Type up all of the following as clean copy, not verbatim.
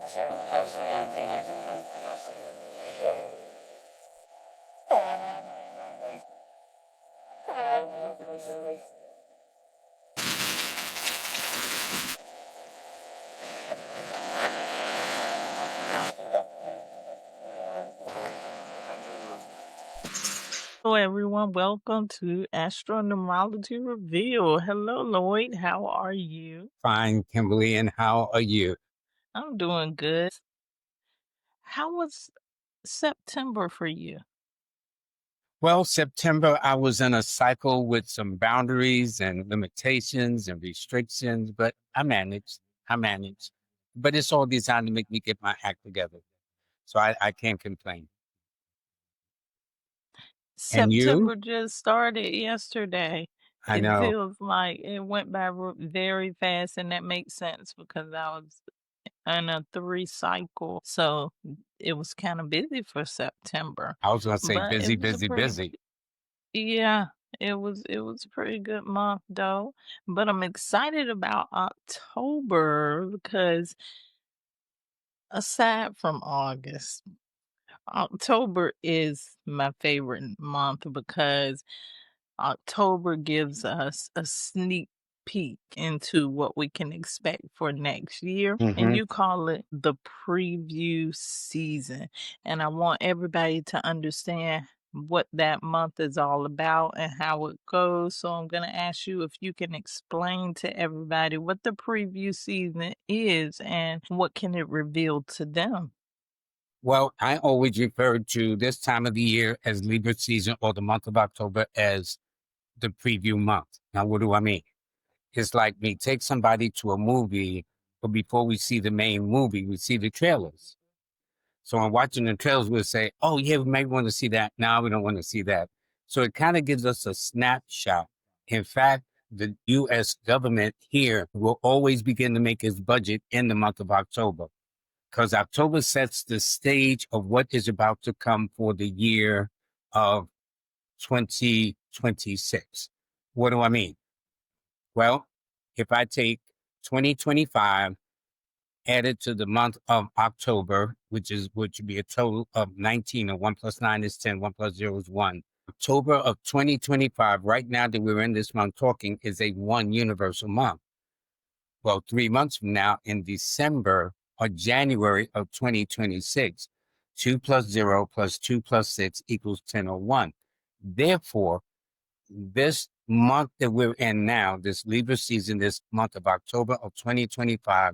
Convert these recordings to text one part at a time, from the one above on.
Hello, everyone. Welcome to Astro-Numerology Reveal. Hello, Lloyd. How are you? Fine, Kimberly, and how are you? I'm doing good. How was September for you? Well, September, I was in a cycle with some boundaries and limitations and restrictions, but I managed. But it's all designed to make me get my act together. So I can't complain. And you? September just started yesterday. I It know. feels like it went by very fast, and that makes sense because I was in a 3 cycle. So it was kind of busy for September, I was going to say but it busy, was a busy, pretty busy. Yeah, it was a pretty good month though. But I'm excited about October because aside from August, October is my favorite month because October gives us a sneak peek into what we can expect for next year. And Hmm. you call it the preview season. And I want everybody to understand what that month is all about and how it goes. So I'm going to ask you if you can explain to everybody what the preview season is and what can it reveal to them. Well, I always refer to this time of the year as Libra season or the month of October as the preview month. Now, what do I mean? It's like me take somebody to a movie, but before we see the main movie, we see the trailers. So I'm watching the trailers, we'll say, oh, yeah, we may want to see that. Now we don't want to see that. So it kind of gives us a snapshot. In fact, the U.S. government here will always begin to make its budget in the month of October because October sets the stage of what is about to come for the year of 2026. What do I mean? Well, if I take 2025 added to the month of October, which would be a total of 19, or 1 plus 9 is 10, 1 plus 0 is 1. October of 2025, right now that we're in this month talking, is a one universal month. Well, 3 months from now, in December or January of 2026, 2 plus 0 plus 2 plus 6 equals 10 or 1. Therefore, this month that we're in now, this Libra season, this month of October of 2025,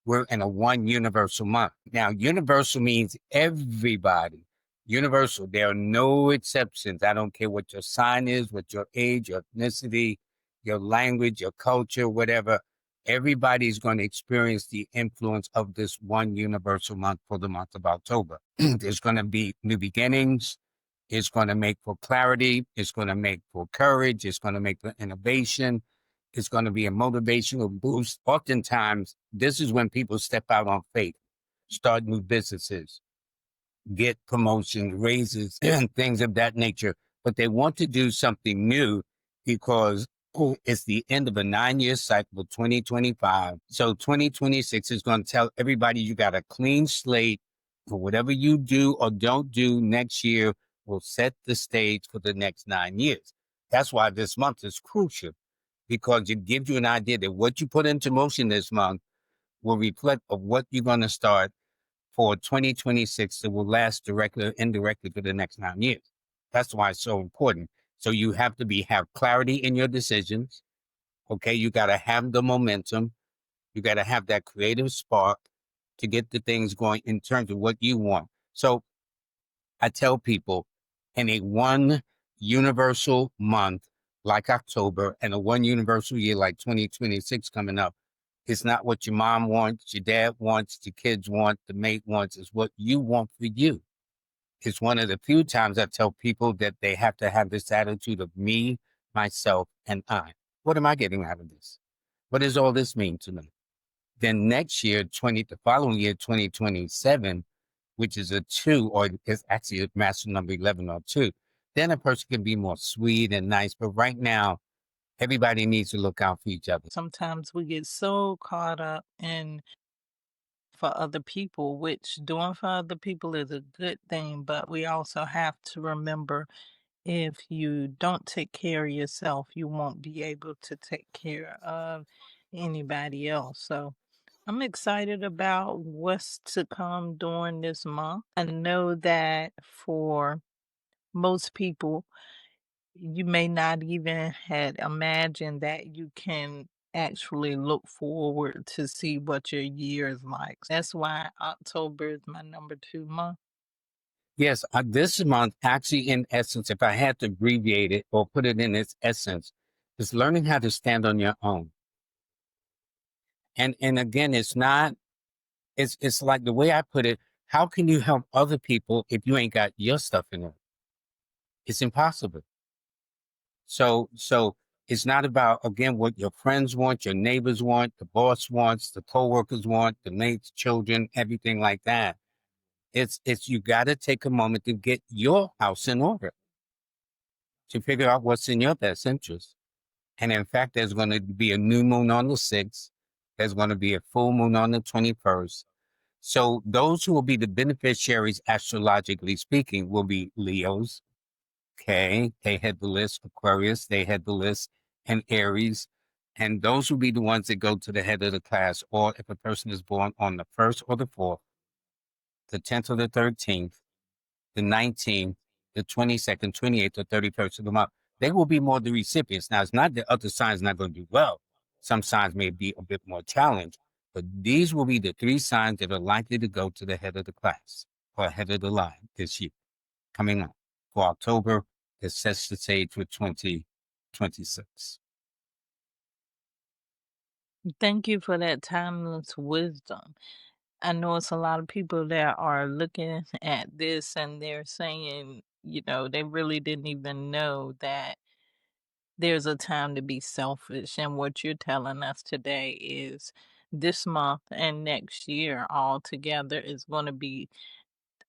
we're in a one universal month. Now, universal means everybody. Universal. There are no exceptions. I don't care what your sign is, what your age, your ethnicity, your language, your culture, whatever. Everybody's going to experience the influence of this one universal month for the month of October. There's going to be new beginnings. It's going to make for clarity. It's going to make for courage. It's going to make for innovation. It's going to be a motivational boost. Oftentimes, this is when people step out on faith, start new businesses, get promotions, raises, and things of that nature. But they want to do something new because it's the end of a 9-year cycle, 2025. So 2026 is going to tell everybody you got a clean slate for whatever you do or don't do next year will set the stage for the next 9 years. That's why this month is crucial because it gives you an idea that what you put into motion this month will reflect of what you're going to start for 2026 that will last directly or indirectly for the next 9 years. That's why it's so important. So you have to have clarity in your decisions. Okay, you got to have the momentum. You got to have that creative spark to get the things going in terms of what you want. So I tell people in a one universal month like October and a one universal year like 2026 coming up, it's not what your mom wants, your dad wants, your kids want, the mate wants. It's what you want for you. It's one of the few times I tell people that they have to have this attitude of me, myself, and I. What am I getting out of this? What does all this mean to me? Then next year, the following year, 2027, which is a 2, or it's actually a master number 11 or 2, then a person can be more sweet and nice. But right now, everybody needs to look out for each other. Sometimes we get so caught up in for other people, which doing for other people is a good thing, but we also have to remember if you don't take care of yourself, you won't be able to take care of anybody else. So I'm excited about what's to come during this month. I know that for most people, you may not even had imagined that you can actually look forward to see what your year is like. That's why October is my number 2 month. Yes, this month, actually, in essence, if I had to abbreviate it or put it in its essence, is learning how to stand on your own. And again, it's like the way I put it, how can you help other people if you ain't got your stuff in order? It's impossible. So it's not about, again, what your friends want, your neighbors want, the boss wants, the coworkers want, the mates, children, everything like that. It's you got to take a moment to get your house in order, to figure out what's in your best interest. And in fact, there's going to be a new moon on the 6th. There's going to be a full moon on the 21st. So those who will be the beneficiaries, astrologically speaking, will be Leos. Okay, they head the list. Aquarius, they head the list, and Aries. And those will be the ones that go to the head of the class. Or if a person is born on the 1st or the 4th, the 10th or the 13th, the 19th, the 22nd, 28th, or 31st of the month, they will be more the recipients. Now, it's not that other signs not going to do well. Some signs may be a bit more challenged, but these will be the 3 signs that are likely to go to the head of the class or head of the line this year coming up for October that sets the stage for 2026. Thank you for that timeless wisdom. I know it's a lot of people that are looking at this and they're saying, they really didn't even know that there's a time to be selfish. And what you're telling us today is this month and next year all together is going to be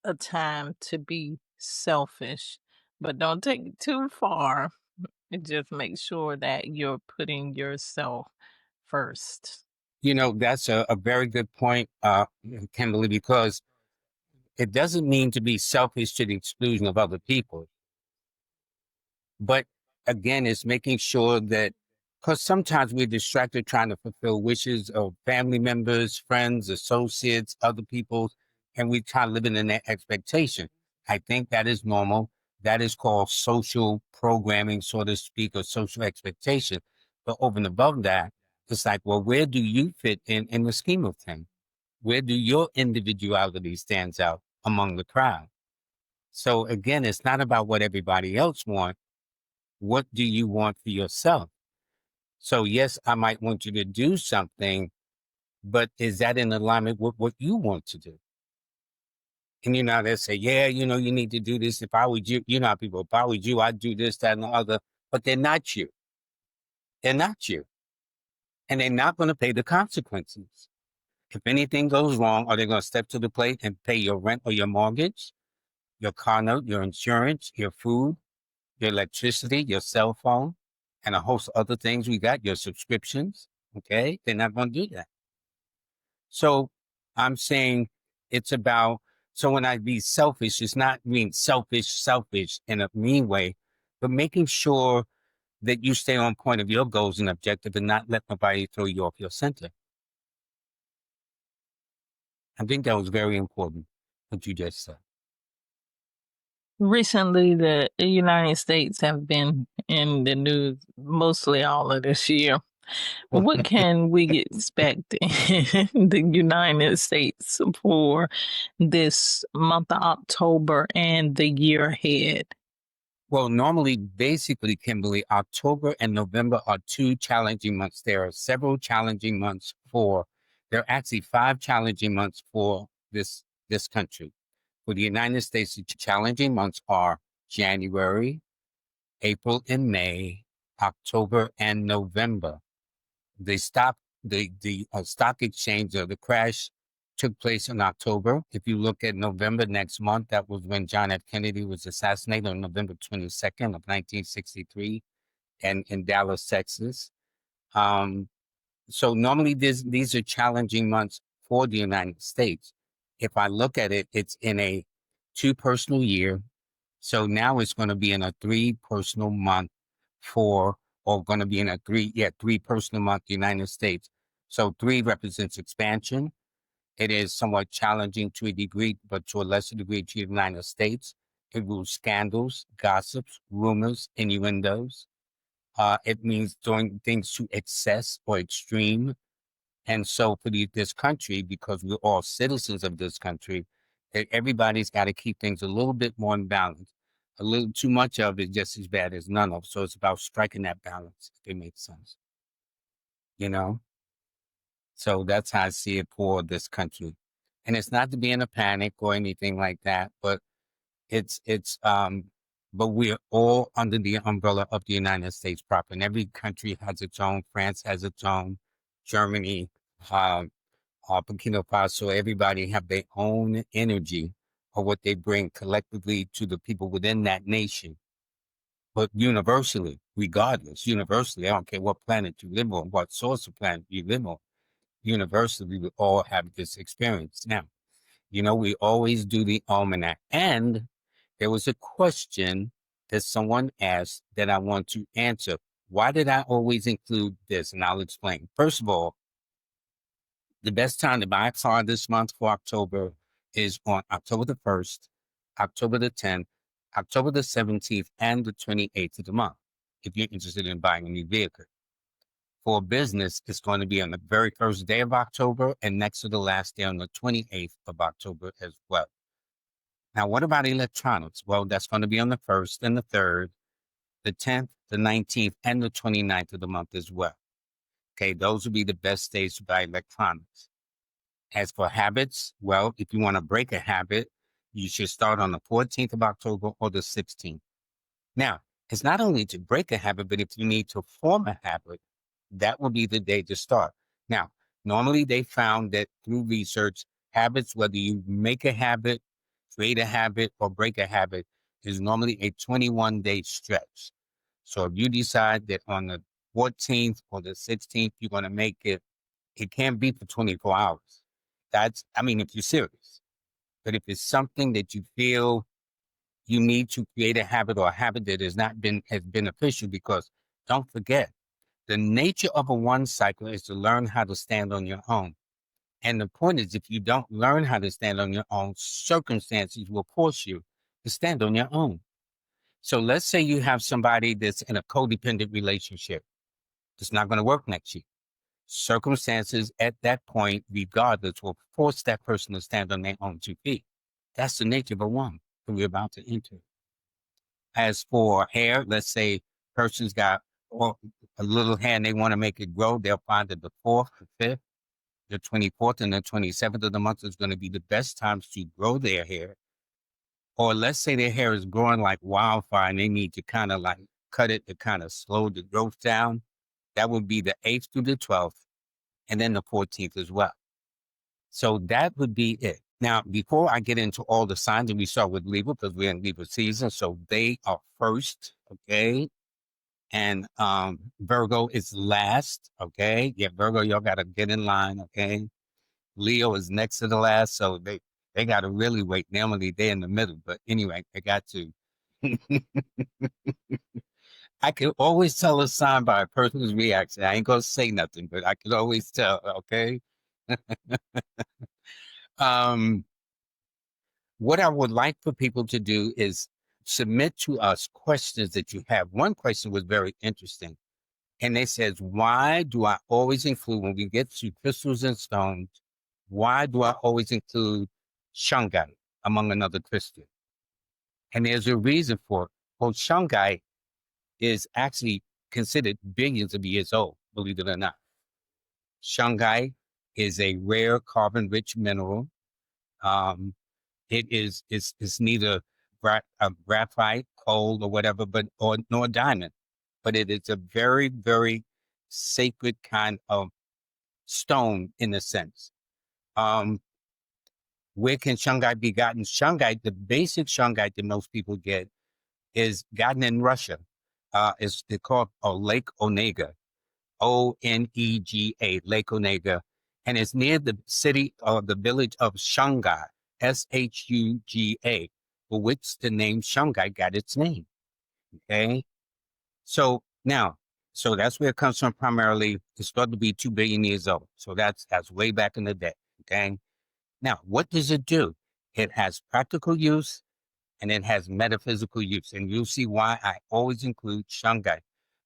a time to be selfish. But don't take it too far. Just make sure that you're putting yourself first. That's a very good point, Kimberly, because it doesn't mean to be selfish to the exclusion of other people. But again, it's making sure that, because sometimes we're distracted trying to fulfill wishes of family members, friends, associates, other people, and we try living in that expectation. I think that is normal. That is called social programming, so to speak, or social expectation. But over and above that, it's like, well, where do you fit in the scheme of things? Where do your individuality stands out among the crowd? So again, it's not about what everybody else wants. What do you want for yourself? So yes, I might want you to do something, but is that in alignment with what you want to do? And they say, yeah, you need to do this. If I were you, how people, if I were you, I'd do this, that, and the other. But they're not you. They're not you. And they're not going to pay the consequences. If anything goes wrong, are they going to step to the plate and pay your rent or your mortgage, your car note, your insurance, your food, your electricity, your cell phone, and a host of other things we got, your subscriptions? Okay, they're not going to do that. So I'm saying it's about, so when I be selfish, it's not being selfish in a mean way, but making sure that you stay on point of your goals and objective and not let nobody throw you off your center. I think that was very important, what you just said. Recently, the United States have been in the news mostly all of this year. What can we expect in the United States for this month of October and the year ahead? Well, normally, basically, Kimberly, October and November are 2 challenging months. There are several challenging months there are actually 5 challenging months for this country. For the United States, the challenging months are January, April and May, October and November. The stock exchange, the crash took place in October. If you look at November next month, that was when John F. Kennedy was assassinated on November 22nd of 1963 and in Dallas, Texas. So normally these are challenging months for the United States. If I look at it, it's in a 2 personal year. So now it's going to be in a 3 personal month or going to be in a 3 personal month, United States. So 3 represents expansion. It is somewhat challenging to a degree, but to a lesser degree to the United States. It rules scandals, gossips, rumors, innuendos. It means doing things to excess or extreme. And so for this country, because we're all citizens of this country, everybody's got to keep things a little bit more in balance. A little too much of it just as bad as none of. So it's about striking that balance, if it makes sense. You know? So that's how I see it for this country. And it's not to be in a panic or anything like that, but but we're all under the umbrella of the United States proper. And every country has its own. France has its own. Germany, Burkina Faso, everybody have their own energy of what they bring collectively to the people within that nation. But universally, regardless, universally, I don't care what planet you live on, what source of planet you live on, universally, we all have this experience. Now, we always do the Almanac. And there was a question that someone asked that I want to answer. Why did I always include this? And I'll explain. First of all, the best time to buy a car this month for October is on October the 1st, October the 10th, October the 17th, and the 28th of the month, if you're interested in buying a new vehicle. For business, it's going to be on the very first day of October and next to the last day on the 28th of October as well. Now, what about electronics? Well, that's going to be on the 1st and the 3rd, the 10th, the 19th, and the 29th of the month as well. Okay, those will be the best days to buy electronics. As for habits, well, if you want to break a habit, you should start on the 14th of October or the 16th. Now, it's not only to break a habit, but if you need to form a habit, that will be the day to start. Now, normally they found that through research, habits, whether you make a habit, create a habit, or break a habit, is normally a 21-day stretch. So if you decide that on the 14th or the 16th, you're going to make it, it can't be for 24 hours. If you're serious. But if it's something that you feel you need to create a habit or a habit that has not been as beneficial, because don't forget, the nature of a 1 cycle is to learn how to stand on your own. And the point is, if you don't learn how to stand on your own, circumstances will force you to stand on your own. So let's say you have somebody that's in a codependent relationship. It's not going to work next year. Circumstances at that point, regardless, will force that person to stand on their own 2 feet. That's the nature of a 1 that we're about to enter. As for hair, let's say person's got a little hair and they want to make it grow, they'll find that the 4th, the 5th, the 24th, and the 27th of the month is going to be the best times to grow their hair. Or let's say their hair is growing like wildfire and they need to kind of like cut it to kind of slow the growth down. That would be the 8th through the 12th, and then the 14th as well. So that would be it. Now, before I get into all the signs, and we start with Libra because we're in Libra season, so they are first, okay? And Virgo is last, okay? Yeah, Virgo, y'all got to get in line, okay? Leo is next to the last, so they got to really wait. Normally, they're in the middle, but anyway, they got to. I can always tell a sign by a person's reaction. I ain't going to say nothing, but I can always tell, okay? What I would like for people to do is submit to us questions that you have. One question was very interesting. And it says, why do I always include, when we get to crystals and stones, why do I always include Shungite among another crystal? And there's a reason for it. Well, Shungite is actually considered billions of years old, believe it or not. Shungite is a rare carbon-rich mineral. It's neither graphite, coal, or whatever, nor diamond, but it is a very, very sacred kind of stone in a sense. Where can Shungite be gotten? Shungite, the basic Shungite that most people get, is gotten in Russia. It's called Lake Onega, Onega, Lake Onega, and it's near the city or the village of Shungite, Shuga, for which the name Shungite got its name. Okay. So now, so that's where it comes from primarily. It's thought to be 2 billion years old. So that's way back in the day. Okay. Now, what does it do? It has practical use and it has metaphysical use. And you'll see why I always include Shungite.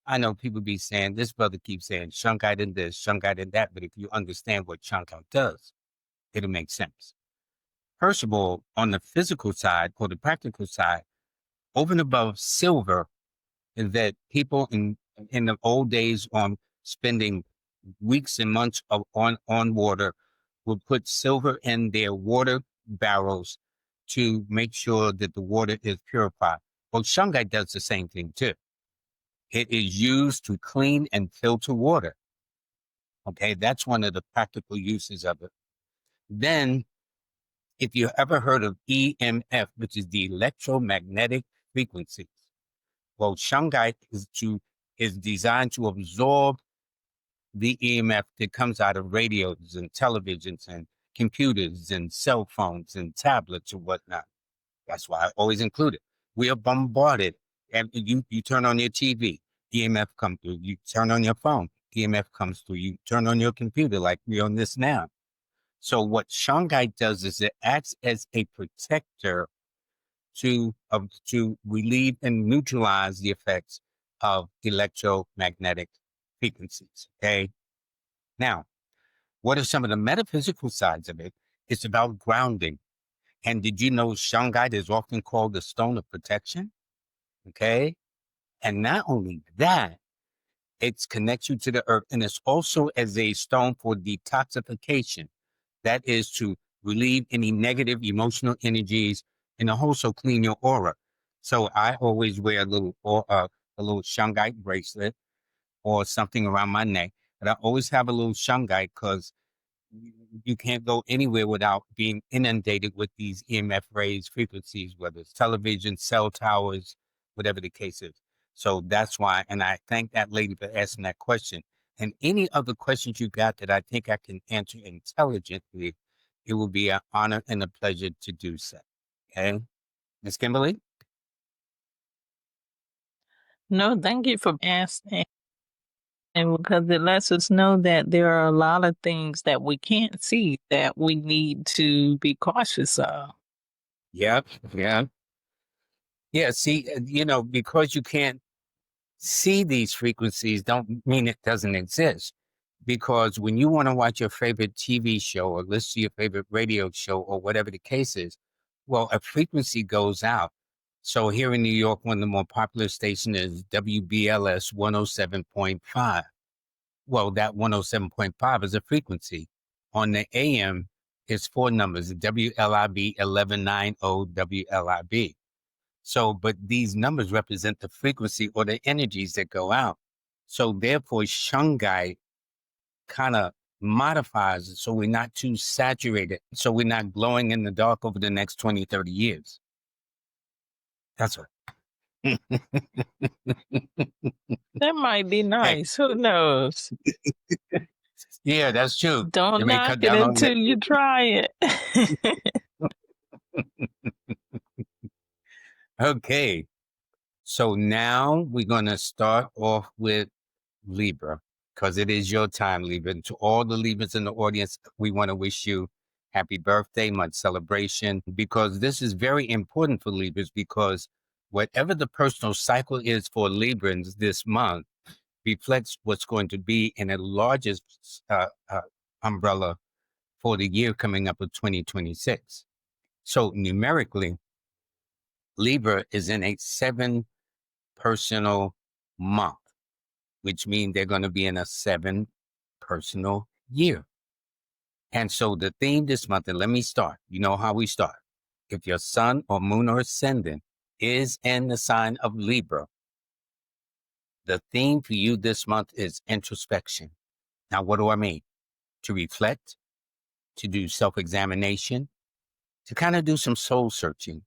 I know people be saying, this brother keeps saying Shungite and this, Shungite and that, but if you understand what Shungite does, it'll make sense. First of all, on the physical side or the practical side, over and above silver, is that people in the old days on spending weeks and months on water would put silver in their water barrels to make sure that the water is purified. Well, Shungite does the same thing too. It is used to clean and filter water. Okay, that's one of the practical uses of it. Then, if you ever heard of EMF, which is the electromagnetic frequencies, well, Shungite is designed to absorb the EMF that comes out of radios and televisions and computers and cell phones and tablets and whatnot. That's why I always include it. We are bombarded. And you turn on your TV, EMF comes through. You turn on your phone, EMF comes through. You turn on your computer like we're on this now. So what Shungite does is it acts as a protector to relieve and neutralize the effects of electromagnetic frequencies. Okay. Now, what are some of the metaphysical sides of it? It's about grounding. And did you know Shungite is often called the stone of protection? Okay. And not only that, it connects you to the earth, and it's also as a stone for detoxification. That is to relieve any negative emotional energies and also clean your aura. So I always wear a little Shungite bracelet or something around my neck, but I always have a little Shungite because you can't go anywhere without being inundated with these EMF raised frequencies, whether it's television, cell towers, whatever the case is. So that's why, and I thank that lady for asking that question. And any other questions you got that I think I can answer intelligently, it will be an honor and a pleasure to do so. Okay, Ms. Kimbaley? No, thank you for asking. And because it lets us know that there are a lot of things that we can't see that we need to be cautious of. Yep, yeah. Yeah, see, because you can't see these frequencies don't mean it doesn't exist. Because when you want to watch your favorite TV show or listen to your favorite radio show or whatever the case is, well, a frequency goes out. So here in New York, one of the more popular stations is WBLS 107.5. Well, that 107.5 is a frequency. On the AM, it's 4 numbers, WLIB 1190 WLIB. So, but these numbers represent the frequency or the energies that go out. So therefore, Shungite kind of modifies it so we're not too saturated, so we're not glowing in the dark over the next 20, 30 years. That's what. That might be Hey, nice. Who knows? yeah, that's true. They Don't may knock cut it down on until that. you try it. Okay. So now we're going to start off with Libra, because it is your time, Libra. And to all the Libras in the audience, we want to wish you happy birthday, much celebration, because this is very important for Libras, because whatever the personal cycle is for Librans this month reflects what's going to be in a largest umbrella for the year coming up of 2026. So numerically, Libra is in a 7 personal month, which means they're going to be in a 7 personal year. And so the theme this month, and let me start. You know how we start. If your sun or moon or ascendant is in the sign of Libra, the theme for you this month is introspection. Now, what do I mean? To reflect, to do self-examination, to kind of do some soul searching,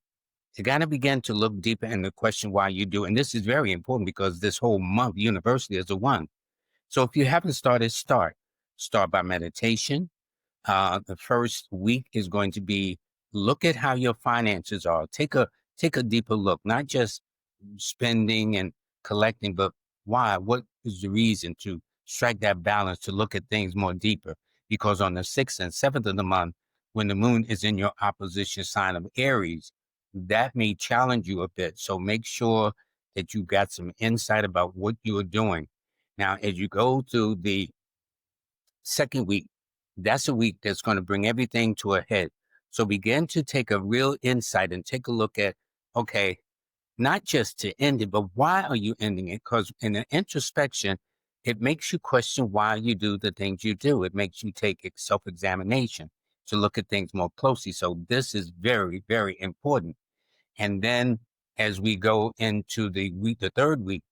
to kind of begin to look deeper in the question why you do. And this is very important because this whole month universally is a 1. So if you haven't started, start by meditation, The first week is going to be look at how your finances are. Take a deeper look, not just spending and collecting, but why? What is the reason to strike that balance to look at things more deeper? Because on the 6th and 7th of the month, when the moon is in your opposition sign of Aries, that may challenge you a bit. So make sure that you got some insight about what you are doing. Now, as you go through the second week, that's a week that's going to bring everything to a head. So begin to take a real insight and take a look at, okay, not just to end it, but why are you ending it? Because in an introspection, it makes you question why you do the things you do. It makes you take self-examination to look at things more closely. So this is very, very important. And then as we go into the week, the third week,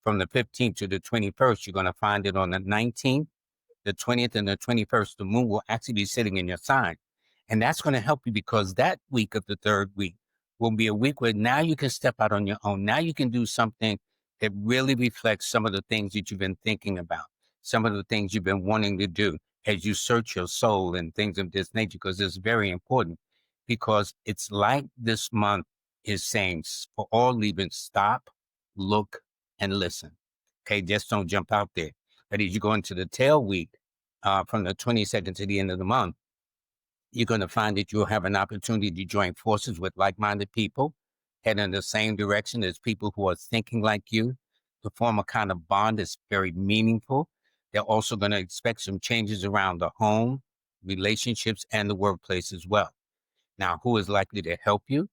from the 15th to the 21st, you're going to find it on the 19th, the 20th, and the 21st. The moon will actually be sitting in your sign. And that's going to help you because that week of the third week will be a week where now you can step out on your own. Now you can do something that really reflects some of the things that you've been thinking about, some of the things you've been wanting to do as you search your soul and things of this nature, because it's very important. Because it's like this month is saying for all Libras, stop, look, and listen. Okay, just don't jump out there. But as you go into the tail week, from the 22nd to the end of the month, you're going to find that you'll have an opportunity to join forces with like-minded people, head in the same direction as people who are thinking like you, to form a kind of bond that's very meaningful. They're also going to expect some changes around the home, relationships, and the workplace as well. Now, who is likely to help you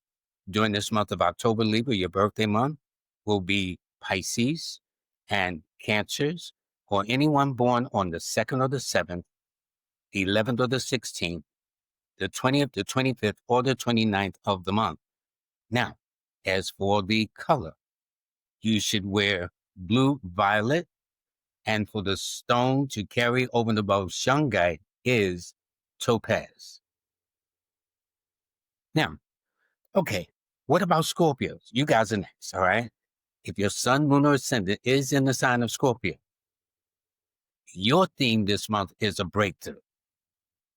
during this month of October, Libra, your birthday month, will be Pisces and Cancers, or anyone born on the 2nd or the 7th, the 11th or the 16th, the 20th, the 25th, or the 29th of the month. Now, as for the color, you should wear blue, violet, and for the stone to carry over and above Shungite is topaz. Now, okay, what about Scorpios? You guys are next, all right? If your sun, moon, or ascendant is in the sign of Scorpio, your theme this month is a breakthrough.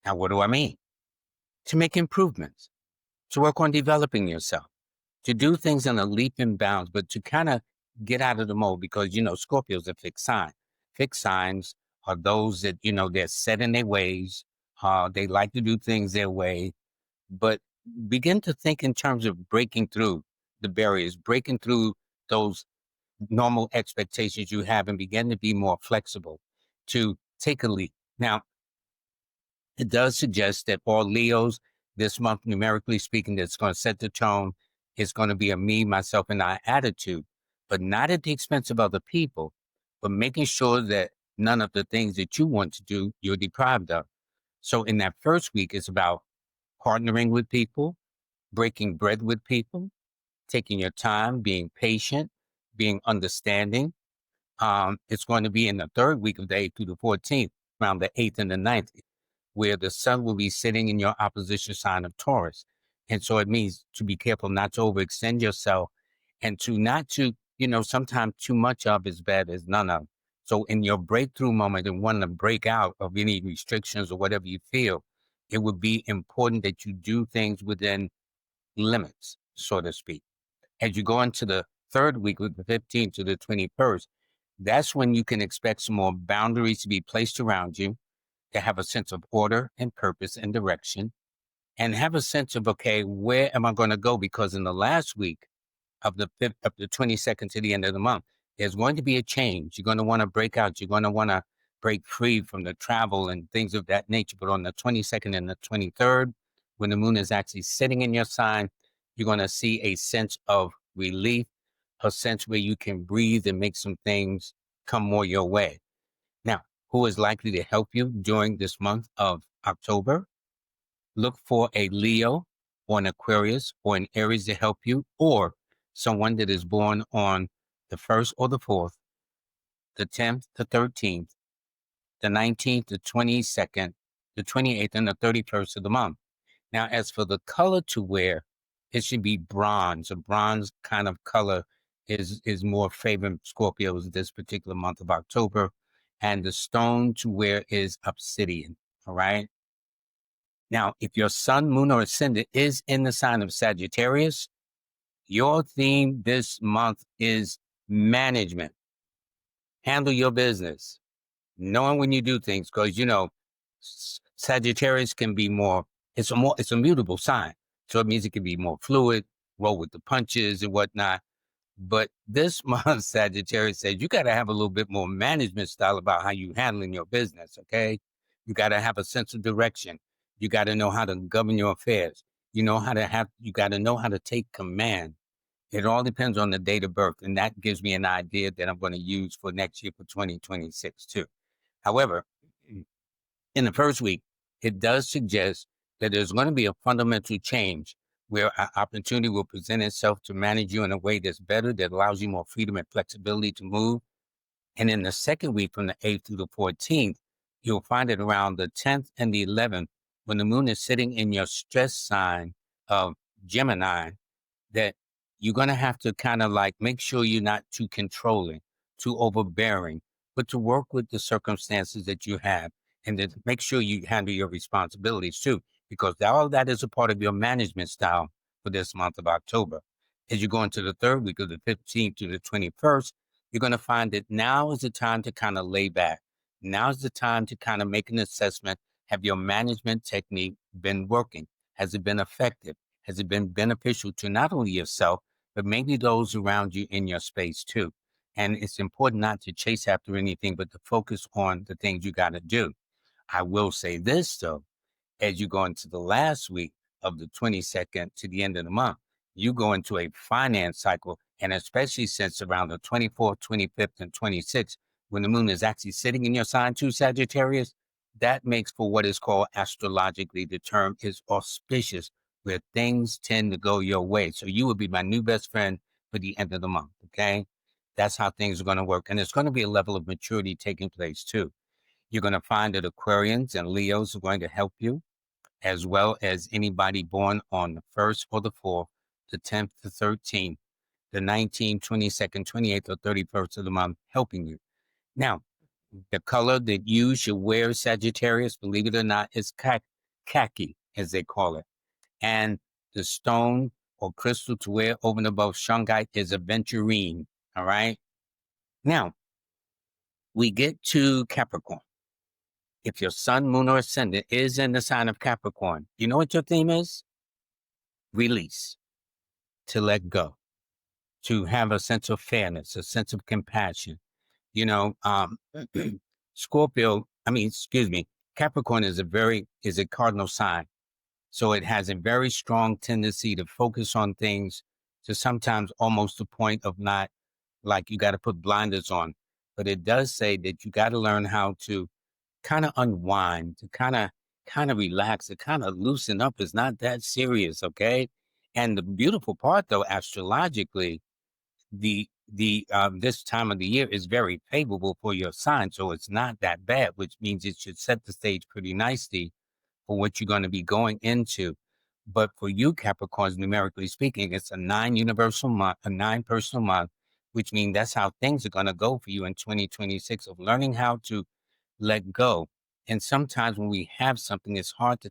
Now, what do I mean? To make improvements, to work on developing yourself, to do things in a leap and bounds, but to kind of get out of the mold because, Scorpio's a fixed sign. Fixed signs are those that, they're set in their ways. They like to do things their way, but begin to think in terms of breaking through the barriers, breaking through those normal expectations you have and begin to be more flexible, to take a leap. Now, it does suggest that for Leos this month, numerically speaking, that's going to set the tone. It's going to be a me, myself, and I attitude, but not at the expense of other people, but making sure that none of the things that you want to do, you're deprived of. So in that first week, it's about partnering with people, breaking bread with people, taking your time, being patient, being understanding. It's going to be in the third week of the 8th through the 14th, around the 8th and the 9th, where the sun will be sitting in your opposition sign of Taurus. And so it means to be careful not to overextend yourself and to not to, sometimes too much of is bad as none of. So in your breakthrough moment and wanting to break out of any restrictions or whatever you feel, it would be important that you do things within limits, so to speak. As you go into the third week with the 15th to the 21st, that's when you can expect some more boundaries to be placed around you, to have a sense of order and purpose and direction, and have a sense of, okay, where am I going to go? Because in the last week of the 22nd to the end of the month, there's going to be a change. You're going to want to break out. You're going to want to break free from the travel and things of that nature. But on the 22nd and the 23rd, when the moon is actually sitting in your sign, you're going to see a sense of relief, a sense where you can breathe and make some things come more your way. Now, who is likely to help you during this month of October? Look for a Leo or an Aquarius or an Aries to help you, or someone that is born on the 1st or the 4th, the 10th, the 13th, the 19th, the 22nd, the 28th, and the 31st of the month. Now, as for the color to wear, it should be bronze. A bronze kind of color is more favoring Scorpios this particular month of October. And the stone to wear is obsidian. All right. Now, if your sun, moon, or ascendant is in the sign of Sagittarius, your theme this month is management. Handle your business, knowing when you do things, because Sagittarius can be it's a mutable sign. So it means it can be more fluid, roll with the punches and whatnot. But this month, Sagittarius says you got to have a little bit more management style about how you handling your business. Okay. You got to have a sense of direction. You got to know how to govern your affairs. You got to know how to take command. It all depends on the date of birth. And that gives me an idea that I'm going to use for next year for 2026 too. However, in the first week, it does suggest that there's going to be a fundamental change where an opportunity will present itself to manage you in a way that's better, that allows you more freedom and flexibility to move. And in the second week, from the 8th through the 14th, you'll find it around the 10th and the 11th, when the moon is sitting in your stress sign of Gemini, that you're going to have to kind of like make sure you're not too controlling, too overbearing, but to work with the circumstances that you have, and to make sure you handle your responsibilities too, because all of that is a part of your management style for this month of October. As you go into the third week of the 15th to the 21st, you're going to find that now is the time to kind of lay back. Now is the time to kind of make an assessment. Have your management technique been working? Has it been effective? Has it been beneficial to not only yourself, but maybe those around you in your space too? And it's important not to chase after anything, but to focus on the things you got to do. I will say this though, as you go into the last week of the 22nd to the end of the month, you go into a finance cycle. And especially since around the 24th, 25th, and 26th, when the moon is actually sitting in your sign too, Sagittarius, that makes for what is called astrologically, the term is auspicious, where things tend to go your way. So you will be my new best friend for the end of the month, okay? That's how things are going to work. And there's going to be a level of maturity taking place too. You're going to find that Aquarians and Leos are going to help you, as well as anybody born on the 1st or the 4th, the 10th, the 13th, the 19th, 22nd, 28th, or 31st of the month, helping you. Now, the color that you should wear, Sagittarius, believe it or not, is khaki, as they call it. And the stone or crystal to wear over and above Shungite is aventurine, all right? Now, we get to Capricorn. If your sun, moon, or ascendant is in the sign of Capricorn, you know what your theme is? Release, to let go, to have a sense of fairness, a sense of compassion. Capricorn is a cardinal sign. So it has a very strong tendency to focus on things to sometimes almost the point of not like you got to put blinders on. But it does say that you got to learn how to kind of unwind, to kind of relax, to kind of loosen up. It's not that serious, okay? And the beautiful part, though, astrologically, this time of the year is very favorable for your sign, so it's not that bad, which means it should set the stage pretty nicely for what you're going to be going into. But for you, Capricorns, numerically speaking, it's a 9 universal month, a 9 personal month, which means that's how things are going to go for you in 2026, of learning how to let go. And sometimes when we have something, it's hard to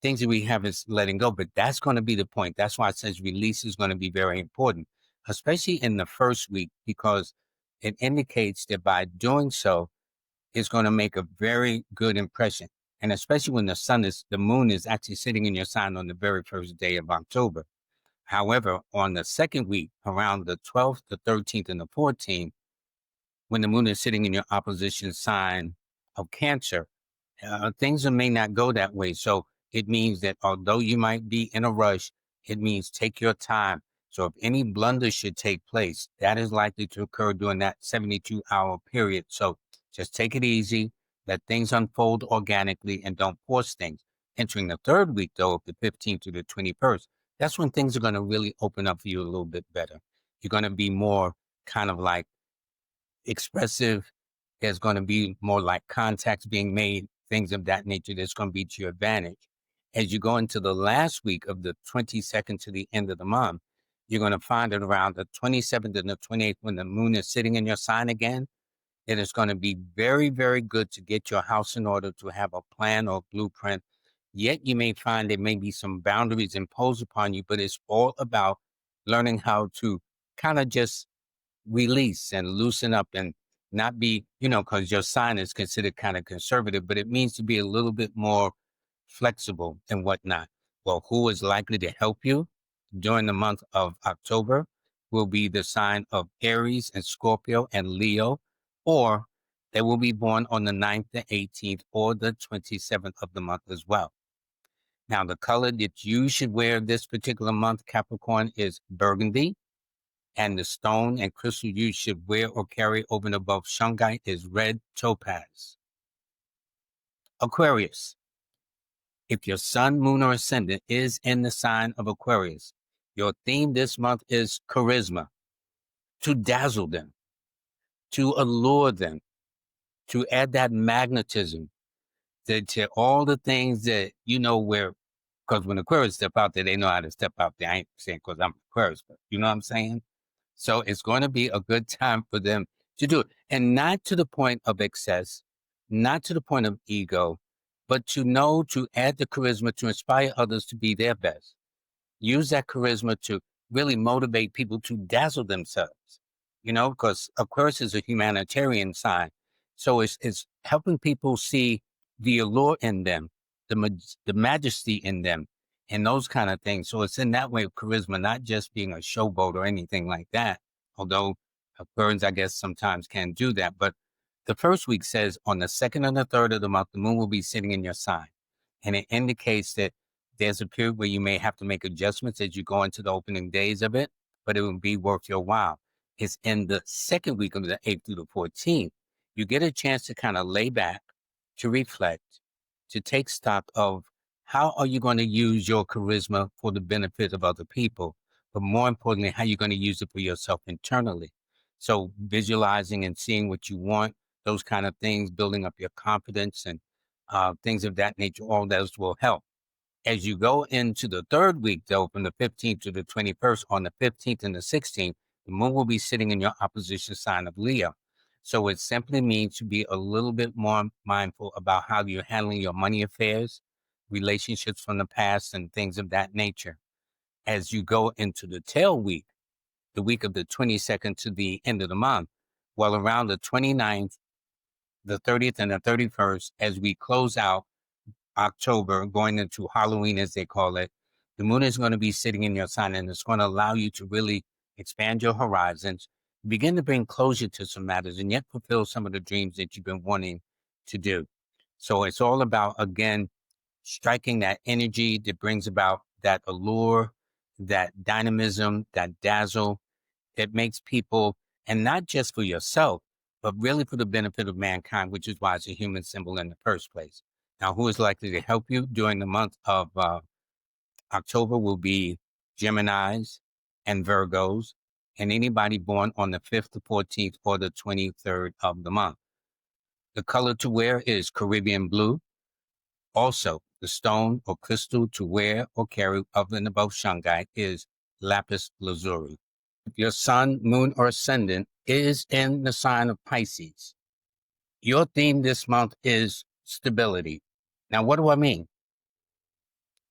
things that we have is letting go, but that's going to be the point. That's why it says release is going to be very important, especially in the first week, because it indicates that by doing so, it's going to make a very good impression. And especially when the moon is actually sitting in your sign on the very first day of October. However, on the second week, around the 12th, the 13th, and the 14th, when the moon is sitting in your opposition sign of Cancer, things may not go that way. So it means that although you might be in a rush, it means take your time. So if any blunder should take place, that is likely to occur during that 72-hour period. So just take it easy, let things unfold organically, and don't force things. Entering the third week, though, of the 15th to the 21st, that's when things are going to really open up for you a little bit better. You're going to be more kind of like expressive. There's going to be more like contacts being made, things of that nature that's going to be to your advantage. As you go into the last week of the 22nd to the end of the month, you're going to find it around the 27th and the 28th, when the moon is sitting in your sign again. It is going to be very, very good to get your house in order, to have a plan or blueprint. Yet you may find there may be some boundaries imposed upon you, but it's all about learning how to kind of just release and loosen up and not be, because your sign is considered kind of conservative, but it means to be a little bit more flexible and whatnot. Well, who is likely to help you during the month of October will be the sign of Aries and Scorpio and Leo, or they will be born on the 9th, the 18th, or the 27th of the month as well. Now, the color that you should wear this particular month, Capricorn, is burgundy. And the stone and crystal you should wear or carry over and above Shungite is red topaz. Aquarius. If your sun, moon, or ascendant is in the sign of Aquarius, your theme this month is charisma, to dazzle them, to allure them, to add that magnetism to all the things that, where, because when Aquarius step out there, they know how to step out there. I ain't saying because I'm Aquarius, but you know what I'm saying? So it's going to be a good time for them to do it. And not to the point of excess, not to the point of ego, but to know to add the charisma to inspire others to be their best. Use that charisma to really motivate people to dazzle themselves, because Aquarius is a humanitarian sign. So it's helping people see the allure in them, the majesty in them, and those kind of things. So it's in that way of charisma, not just being a showboat or anything like that. Although Aquarians, I guess, sometimes can do that. But the first week says on the 2nd and the 3rd of the month, the moon will be sitting in your sign. And it indicates that there's a period where you may have to make adjustments as you go into the opening days of it, but it will be worth your while. It's in the second week of the 8th through the 14th. You get a chance to kind of lay back, to reflect, to take stock of how are you going to use your charisma for the benefit of other people, but more importantly, how you're going to use it for yourself internally. So visualizing and seeing what you want, those kind of things, building up your confidence and things of that nature, all those will help. As you go into the third week, though, from the 15th to the 21st, on the 15th and the 16th, the moon will be sitting in your opposition sign of Leo. So it simply means to be a little bit more mindful about how you're handling your money affairs, relationships from the past, and things of that nature. As you go into the tail week, the week of the 22nd to the end of the month, well, around the 29th, the 30th, and the 31st, as we close out October, going into Halloween, as they call it, the moon is going to be sitting in your sign, and it's going to allow you to really expand your horizons, begin to bring closure to some matters, and yet fulfill some of the dreams that you've been wanting to do. So it's all about, again, striking that energy that brings about that allure, that dynamism, that dazzle that makes people, and not just for yourself, but really for the benefit of mankind, which is why it's a human symbol in the first place. Now, who is likely to help you during the month of October will be Geminis and Virgos, and anybody born on the 5th, the 14th, or the 23rd of the month. The color to wear is Caribbean blue. Also, the stone or crystal to wear or carry of and above Shungite is lapis lazuli. If your sun, moon, or ascendant is in the sign of Pisces, your theme this month is stability. Now, what do I mean?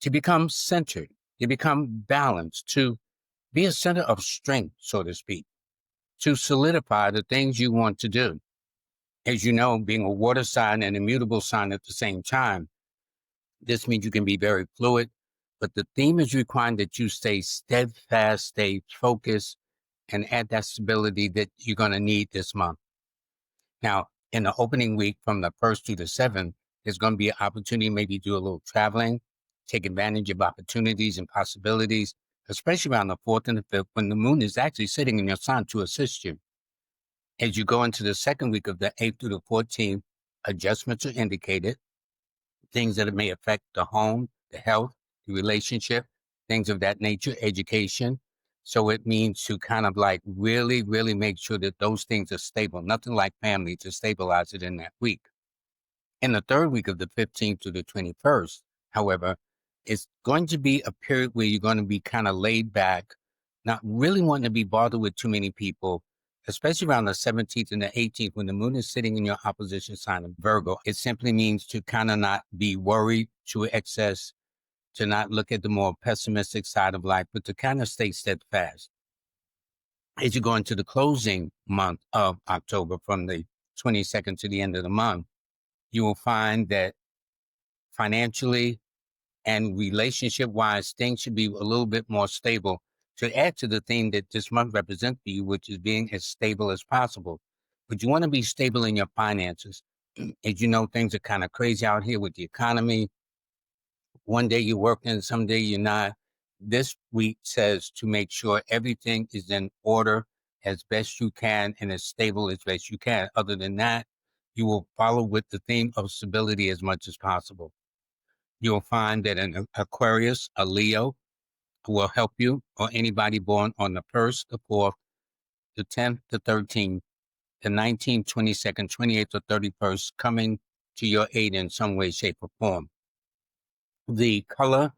To become centered, to become balanced, to be a center of strength, so to speak, to solidify the things you want to do. As you know, being a water sign and immutable sign at the same time, this means you can be very fluid, but the theme is requiring that you stay steadfast, stay focused, and add that stability that you're going to need this month. Now, in the opening week from the 1st to the 7th, there's going to be an opportunity maybe do a little traveling, take advantage of opportunities and possibilities, especially around the 4th and the 5th when the moon is actually sitting in your sign to assist you. As you go into the second week of the 8th through the 14th, adjustments are indicated, things that may affect the home, the health, the relationship, things of that nature, education. So it means to kind of like really, really make sure that those things are stable. Nothing like family to stabilize it in that week. In the third week of the 15th to the 21st, however, it's going to be a period where you're going to be kind of laid back, not really wanting to be bothered with too many people, especially around the 17th and the 18th, when the moon is sitting in your opposition sign of Virgo. It simply means to kind of not be worried to excess, to not look at the more pessimistic side of life, but to kind of stay steadfast. As you go into the closing month of October, from the 22nd to the end of the month, you will find that financially and relationship-wise, things should be a little bit more stable, to add to the theme that this month represents for you, which is being as stable as possible. But you want to be stable in your finances. As you know, things are kind of crazy out here with the economy. One day you're working, someday you're not. This week says to make sure everything is in order as best you can and as stable as best you can. Other than that, you will follow with the theme of stability as much as possible. You'll find that an Aquarius, a Leo, will help you, or anybody born on the 1st, the 4th, the 10th, the 13th, the 19th, 22nd, 28th, or 31st, coming to your aid in some way, shape, or form. The color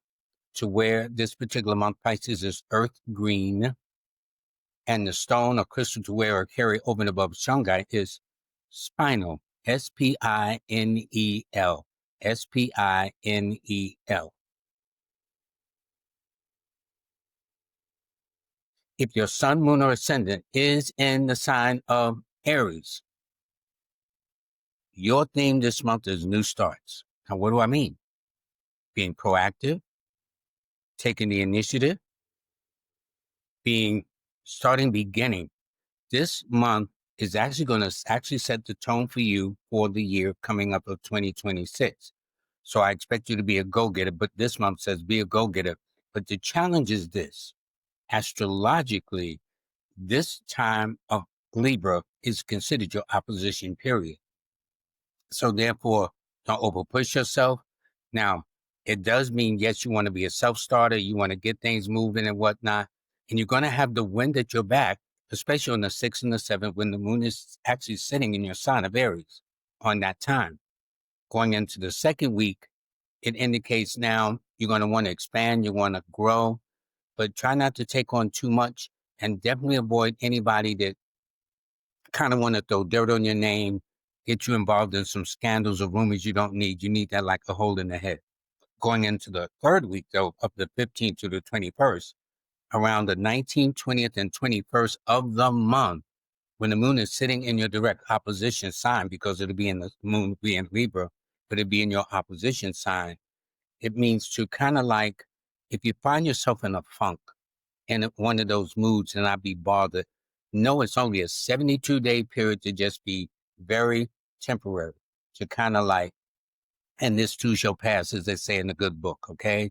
to wear this particular month, Pisces, is earth green, and the stone or crystal to wear or carry over and above Shungite is spinel, S-P-I-N-E-L, S-P-I-N-E-L. If your sun, moon, or ascendant is in the sign of Aries, your theme this month is new starts. Now, what do I mean? Being proactive, taking the initiative, starting beginning. This month is actually going to set the tone for you for the year coming up of 2026. So I expect you to be a go-getter, but this month says be a go-getter. But the challenge is this: astrologically, this time of Libra is considered your opposition period. So therefore, don't overpush yourself. Now, it does mean, yes, you want to be a self-starter, you want to get things moving and whatnot, and you're going to have the wind at your back, especially on the 6th and the 7th, when the moon is actually sitting in your sign of Aries on that time. Going into the second week, it indicates now you're going to want to expand, you want to grow, but try not to take on too much, and definitely avoid anybody that kind of want to throw dirt on your name, get you involved in some scandals or rumors you don't need. You need that like a hole in the head. Going into the third week, though, of the 15th to the 21st, around the 19th, 20th, and 21st of the month, when the moon is sitting in your direct opposition sign, because it'll be in the moon, be in Libra, but it'll be in your opposition sign, it means to kind of like, if you find yourself in a funk, in one of those moods, and not be bothered, know it's only a 72-day period, to just be very temporary, to kind of like, and this too shall pass, as they say in the good book, okay?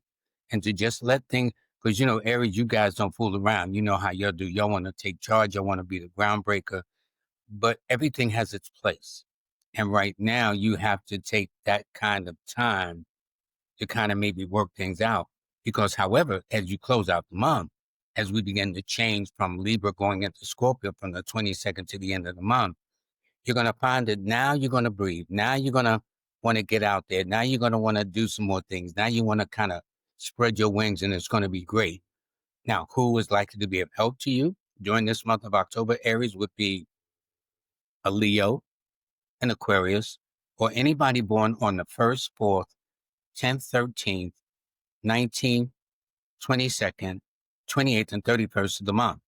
And to just let things, because, you know, Aries, you guys don't fool around. You know how y'all do. Y'all want to take charge. Y'all want to be the groundbreaker. But everything has its place. And right now, you have to take that kind of time to kind of maybe work things out. Because, however, as you close out the month, as we begin to change from Libra going into Scorpio from the 22nd to the end of the month, you're going to find that now you're going to breathe. Now you're going to want to get out there. Now you're going to want to do some more things. Now you want to kind of spread your wings, and it's going to be great. Now, who is likely to be of help to you during this month of October? Aries would be a Leo, an Aquarius, or anybody born on the 1st, 4th, 10th, 13th, 19th, 22nd, 28th, and 31st of the month.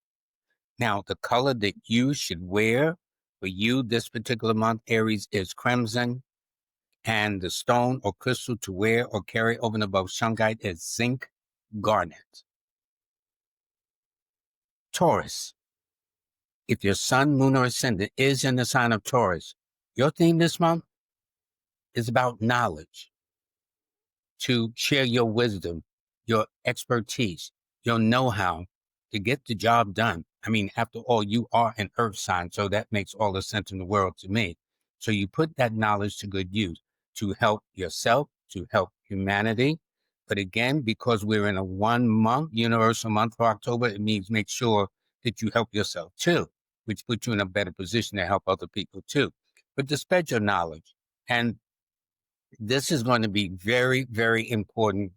Now, the color that you should wear for you this particular month, Aries, is crimson. And the stone or crystal to wear or carry over and above Shungite is zinc garnet. Taurus. If your sun, moon, or ascendant is in the sign of Taurus, your theme this month is about knowledge, to share your wisdom, your expertise, your know-how to get the job done. I mean, after all, you are an earth sign, so that makes all the sense in the world to me. So you put that knowledge to good use to help yourself, to help humanity. But again, because we're in a 1 month, universal month for October, it means make sure that you help yourself too, which puts you in a better position to help other people too. But to spread your knowledge. And this is going to be very, very important,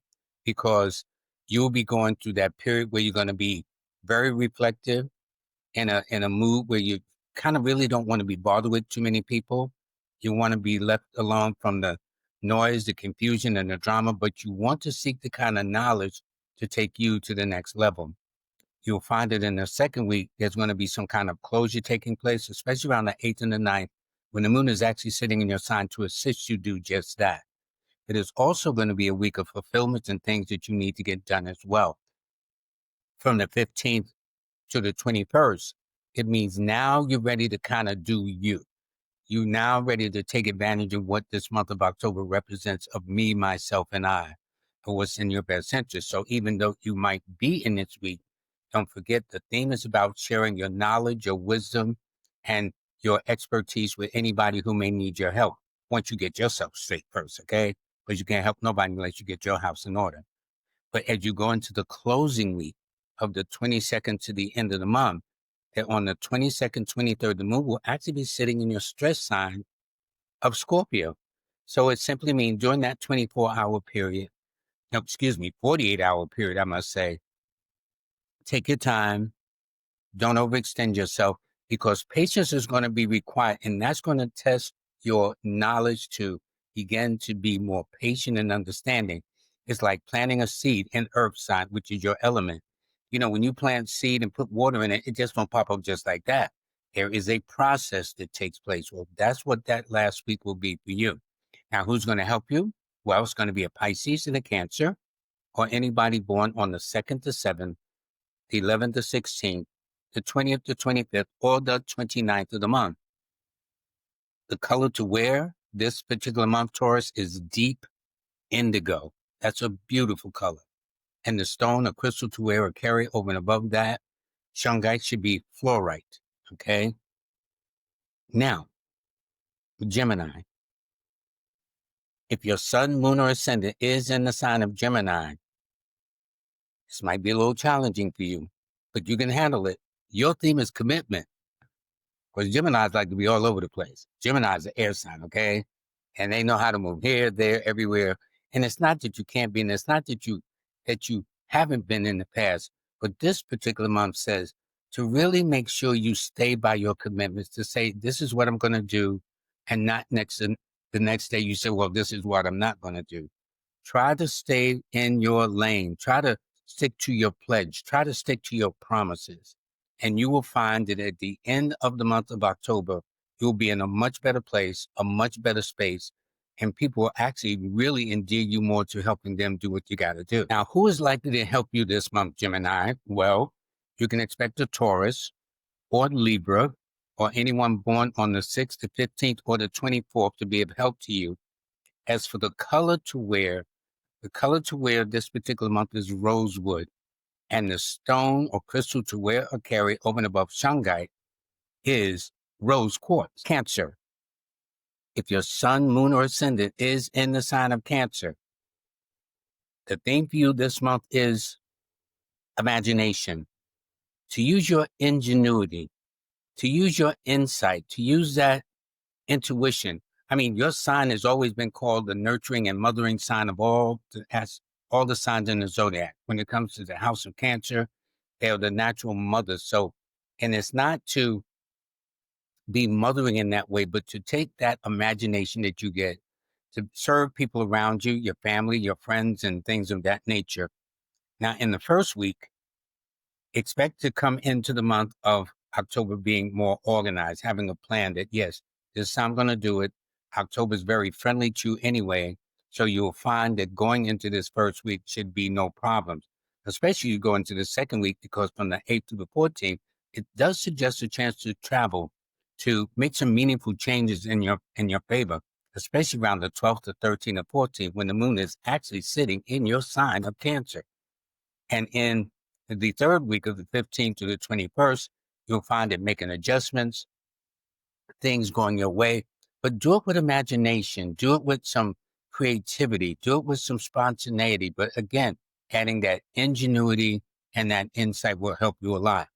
because you'll be going through that period where you're going to be very reflective, in a mood where you're kind of really don't want to be bothered with too many people. You want to be left alone from the noise, the confusion, and the drama, but you want to seek the kind of knowledge to take you to the next level. You'll find that in the second week, there's going to be some kind of closure taking place, especially around the 8th and the 9th, when the moon is actually sitting in your sign to assist you do just that. It is also going to be a week of fulfillments and things that you need to get done as well. From the 15th to the 21st, it means now you're ready to kind of do you. You're now ready to take advantage of what this month of October represents of me, myself, and I, for what's in your best interest. So even though you might be in this week, don't forget the theme is about sharing your knowledge, your wisdom, and your expertise with anybody who may need your help once you get yourself straight first, okay? Because you can't help nobody unless you get your house in order. But as you go into the closing week of the 22nd to the end of the month, that on the 22nd, 23rd, the moon will actually be sitting in your stress sign of Scorpio. So it simply means during that 24-hour period, 48-hour period, I must say, take your time, don't overextend yourself, because patience is going to be required, and that's going to test your knowledge to begin to be more patient and understanding. It's like planting a seed in earth sign, which is your element. You know, when you plant seed and put water in it, it just won't pop up just like that. There is a process that takes place. Well, that's what that last week will be for you. Now, who's going to help you? Well, it's going to be a Pisces and a Cancer, or anybody born on the 2nd to 7th, the 11th to 16th, the 20th to 25th, or the 29th of the month. The color to wear this particular month, Taurus, is deep indigo. That's a beautiful color. And the stone or crystal to wear or carry over and above that, Shungite, should be fluorite. Okay. Now, Gemini. If your sun, moon, or ascendant is in the sign of Gemini, this might be a little challenging for you, but you can handle it. Your theme is commitment. Because Geminis like to be all over the place. Gemini is an air sign, okay? And they know how to move here, there, everywhere. And it's not that you can't be, and it's not that you haven't been in the past. But this particular month says to really make sure you stay by your commitments, to say, this is what I'm going to do, and not the next day you say, well, this is what I'm not going to do. Try to stay in your lane. Try to stick to your pledge. Try to stick to your promises. And you will find that at the end of the month of October, you'll be in a much better place, a much better space, and people will actually really endear you more to helping them do what you got to do. Now, who is likely to help you this month, Gemini? Well, you can expect a Taurus or Libra or anyone born on the 6th, the 15th, or the 24th to be of help to you. As for the color to wear this particular month is rosewood. And the stone or crystal to wear or carry over and above Shungite is rose quartz. Cancer. If your sun, moon, or ascendant is in the sign of Cancer, the theme for you this month is imagination. To use your ingenuity, to use your insight, to use that intuition. I mean, your sign has always been called the nurturing and mothering sign of all the signs in the zodiac. When it comes to the house of Cancer, they are the natural mothers. So, and it's not to be mothering in that way, but to take that imagination that you get to serve people around you, your family, your friends, and things of that nature. Now, in the first week, expect to come into the month of October being more organized, having a plan that, yes, this is how I'm going to do it. October is very friendly to you anyway. So you'll find that going into this first week should be no problems, especially you go into the second week, because from the 8th to the 14th, it does suggest a chance to travel, to make some meaningful changes in your favor, especially around the 12th to 13th or 14th, when the moon is actually sitting in your sign of Cancer. And in the third week of the 15th to the 21st, you'll find it making adjustments, things going your way, but do it with imagination, do it with some creativity, do it with some spontaneity. But again, adding that ingenuity and that insight will help you a lot.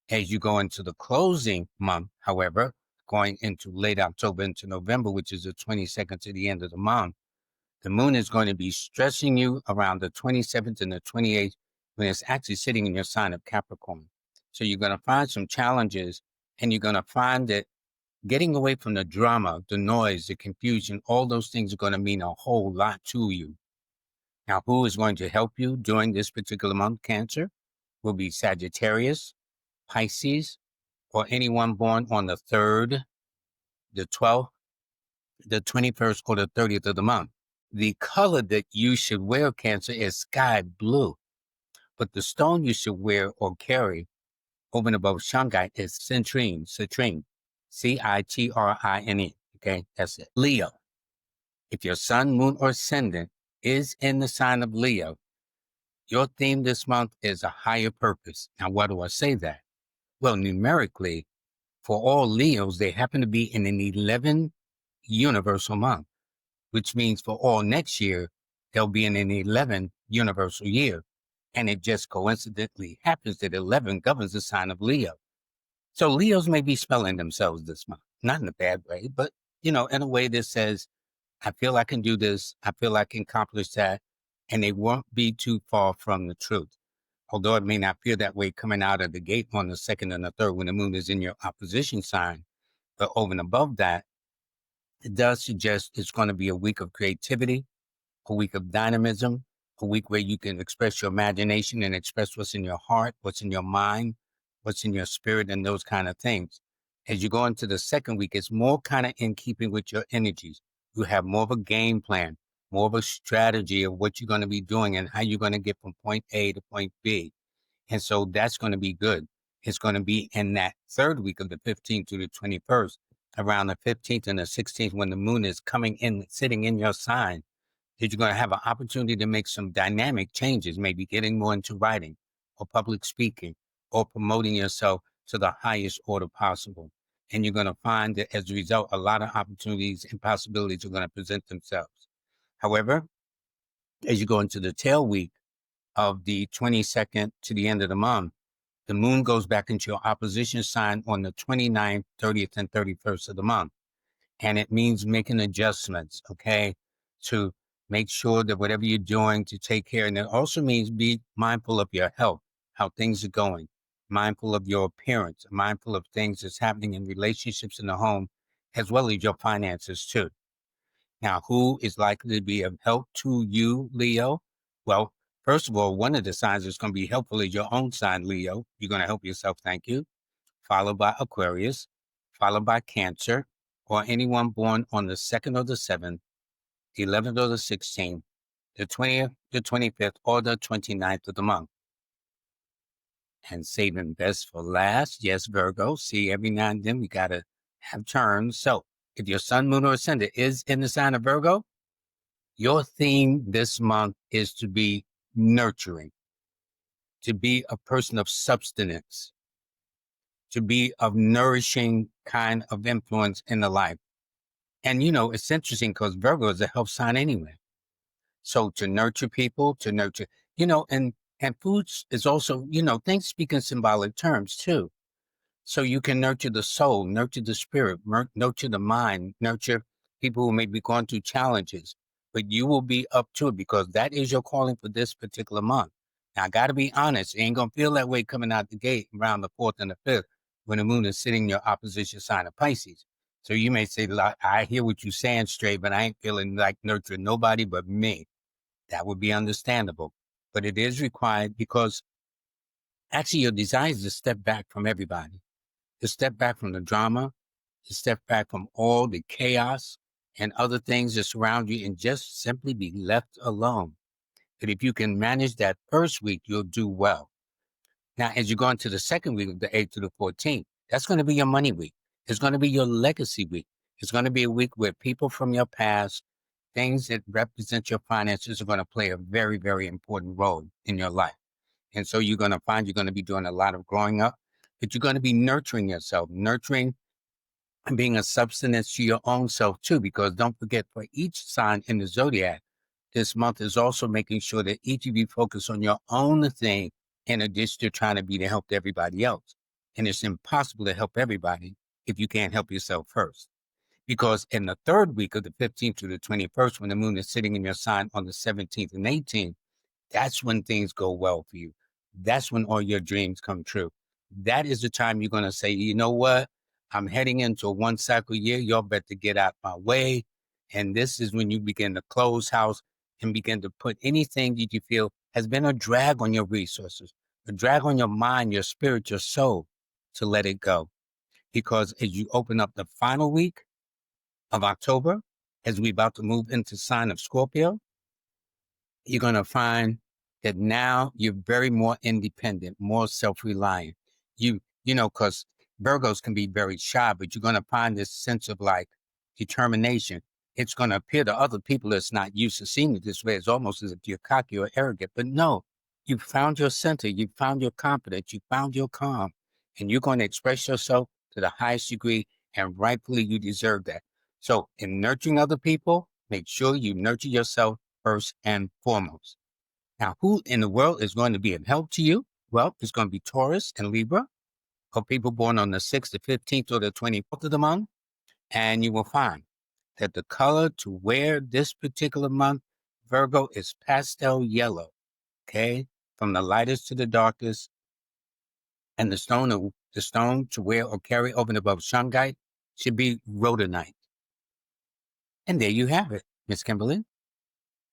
As you go into the closing month, however, going into late October into November, which is the 22nd to the end of the month, the moon is going to be stressing you around the 27th and the 28th, when it's actually sitting in your sign of Capricorn. So you're going to find some challenges And you're going to find that getting away from the drama, the noise, the confusion, all those things are going to mean a whole lot to you. Now, who is going to help you during this particular month, Cancer, will be Sagittarius, Pisces, or anyone born on the 3rd, the 12th, the 21st, or the 30th of the month. The color that you should wear, Cancer, is sky blue. But the stone you should wear or carry over and above Shungite is citrine, citrine, Citrine. Okay, that's it. Leo. If your sun, moon, or ascendant is in the sign of Leo, your theme this month is a higher purpose. Now, why do I say that? Well, numerically, for all Leos, they happen to be in an 11 universal month, which means for all next year, they'll be in an 11 universal year. And it just coincidentally happens that 11 governs the sign of Leo. So Leos may be spelling themselves this month, not in a bad way, but, in a way that says, I feel I can do this. I feel I can accomplish that. And they won't be too far from the truth. Although it may not feel that way coming out of the gate on the 2nd and the 3rd when the moon is in your opposition sign. But over and above that, it does suggest it's going to be a week of creativity, a week of dynamism, a week where you can express your imagination and express what's in your heart, what's in your mind, what's in your spirit, and those kind of things. As you go into the second week, it's more kind of in keeping with your energies. You have more of a game plan, more of a strategy of what you're going to be doing and how you're going to get from point A to point B. And so that's going to be good. It's going to be in that third week of the 15th to the 21st, around the 15th and the 16th, when the moon is coming in, sitting in your sign, that you're going to have an opportunity to make some dynamic changes, maybe getting more into writing or public speaking or promoting yourself to the highest order possible. And you're going to find that as a result, a lot of opportunities and possibilities are going to present themselves. However, as you go into the tail week of the 22nd to the end of the month, the moon goes back into your opposition sign on the 29th, 30th, and 31st of the month. And it means making adjustments, okay, to make sure that whatever you're doing to take care. And it also means be mindful of your health, how things are going, mindful of your appearance, mindful of things that's happening in relationships in the home, as well as your finances too. Now, who is likely to be of help to you, Leo? Well, first of all, one of the signs that's going to be helpful is your own sign, Leo. You're going to help yourself, thank you. Followed by Aquarius, followed by Cancer, or anyone born on the 2nd or the 7th, the 11th or the 16th, the 20th, the 25th, or the 29th of the month. And saving best for last, yes, Virgo. See, every now and then we got to have turns. So if your sun, moon, or ascendant is in the sign of Virgo, your theme this month is to be nurturing, to be a person of substance, to be of nourishing kind of influence in the life. And, it's interesting because Virgo is a health sign anyway. So to nurture people, to nurture, and foods is also, things speak in symbolic terms too. So you can nurture the soul, nurture the spirit, nurture the mind, nurture people who may be going through challenges, but you will be up to it because that is your calling for this particular month. Now, I got to be honest, it ain't going to feel that way coming out the gate around the 4th and the 5th when the moon is sitting in your opposition sign of Pisces. So you may say, I hear what you're saying straight, but I ain't feeling like nurturing nobody but me. That would be understandable. But it is required because actually your desire is to step back from everybody, to step back from the drama, to step back from all the chaos and other things that surround you and just simply be left alone. But if you can manage that first week, you'll do well. Now, as you go into the second week of the 8th to the 14th, that's going to be your money week. It's going to be your legacy week. It's going to be a week where people from your past, things that represent your finances are going to play a very, very important role in your life. And so you're going to find you're going to be doing a lot of growing up, but you're going to be nurturing yourself, nurturing and being a substance to your own self too, because don't forget for each sign in the zodiac, this month is also making sure that each of you focus on your own thing in addition to trying to be to help everybody else. And it's impossible to help everybody if you can't help yourself first. Because in the third week of the 15th to the 21st, when the moon is sitting in your sign on the 17th and 18th, that's when things go well for you. That's when all your dreams come true. that is the time you're going to say, you know what? I'm heading into a one cycle year. Y'all better get out my way. And this is when you begin to close house and begin to put anything that you feel has been a drag on your resources, a drag on your mind, your spirit, your soul, to let it go. Because as you open up the final week of October, as we're about to move into sign of Scorpio, you're going to find that now you're very more independent, more self-reliant. Because Virgos can be very shy, but you're going to find this sense of like determination. It's going to appear to other people that's not used to seeing it this way. It's almost as if you're cocky or arrogant, but no, you found your center, you found your confidence, you found your calm, and you're going to express yourself to the highest degree, and rightfully you deserve that. So in nurturing other people, make sure you nurture yourself first and foremost. Now, who in the world is going to be of help to you? Well, it's going to be Taurus and Libra, or people born on the 6th, the 15th, or the 24th of the month. And you will find that the color to wear this particular month, Virgo, is pastel yellow, okay? From the lightest to the darkest. And the stone to wear or carry over and above Shungite should be rhodonite. And there you have it, Miss Kimberly.